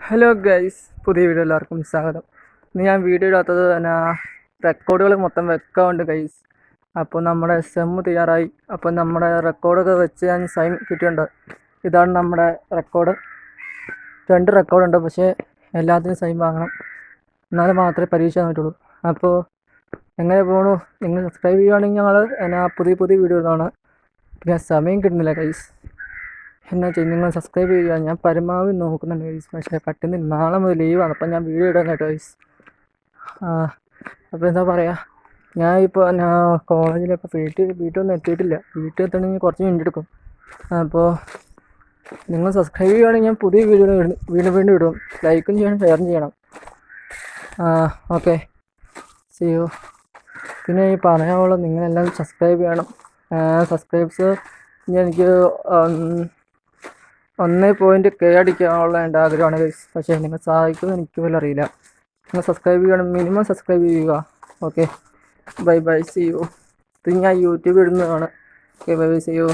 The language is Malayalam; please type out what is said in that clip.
ഹലോ ഗൈസ്, പുതിയ വീഡിയോ എല്ലാവർക്കും സ്വാഗതം. ഇന്ന് ഞാൻ വീഡിയോ ഇടാത്തത് റെക്കോർഡുകൾ മൊത്തം വെക്കാറുണ്ട് ഗൈസ്. അപ്പോൾ നമ്മുടെ സെം തയ്യാറായി. അപ്പോൾ നമ്മുടെ റെക്കോർഡൊക്കെ വെച്ച് ഞാൻ സൈൻ കിട്ടിയിട്ടുണ്ട്. ഇതാണ് നമ്മുടെ റെക്കോർഡ്. 2 റെക്കോർഡുണ്ട്, പക്ഷേ എല്ലാത്തിനും സൈൻ വാങ്ങണം, എന്നാലും മാത്രമേ പരീക്ഷ പറ്റുള്ളൂ. അപ്പോൾ എങ്ങനെ പോകണു? നിങ്ങൾ സബ്സ്ക്രൈബ് ചെയ്യുകയാണെങ്കിൽ ഞങ്ങൾ പുതിയ വീഡിയോ ഇടുന്നതാണ്. പിന്നെ സമയം കിട്ടുന്നില്ല ഗൈസ്. എന്നാ ചെയ്യും, നിങ്ങൾ സബ്സ്ക്രൈബ് ചെയ്യുക. ഞാൻ പരമാവധി നോക്കുന്നുണ്ട് ഗൈസ്, പക്ഷേ പറ്റുന്നില്ല. നാളെ മുതൽ ലീവാണ്, അപ്പം ഞാൻ വീഡിയോ ഇടാൻ കേട്ടോ ഗൈസ്. അപ്പോൾ എന്താ പറയുക, ഞാനിപ്പോൾ കോളേജിലിപ്പോൾ വീട്ടിലൊന്നും എത്തിയിട്ടില്ല. വീട്ടിൽ എത്തണമെങ്കിൽ കുറച്ച് മിനിറ്റ് എടുക്കും. അപ്പോൾ നിങ്ങൾ സബ്സ്ക്രൈബ് ചെയ്യുകയാണെങ്കിൽ ഞാൻ പുതിയ വീണ്ടും ഇടും. ലൈക്കും ചെയ്യണം, ഷെയറും ചെയ്യണം. Okay, see you. പിന്നെ ഈ പറയാനുള്ളത്, നിങ്ങളെല്ലാം സബ്സ്ക്രൈബ് ചെയ്യണം. സബ്സ്ക്രൈബ്സ് എനിക്ക് 1.K അടിക്കാനുള്ള എൻ്റെ ആഗ്രഹമാണ് ഗൈസ്. പക്ഷേ നിങ്ങൾ സഹായിക്കുമെന്ന് എനിക്ക് പോലും അറിയില്ല. നിങ്ങൾ സബ്സ്ക്രൈബ് ചെയ്യണം, മിനിമം സബ്സ്ക്രൈബ് ചെയ്യുക. Okay, bye, see you. ഇത് ഞാൻ യൂട്യൂബ് ഇടുന്നതാണ്. Okay, bye, see U.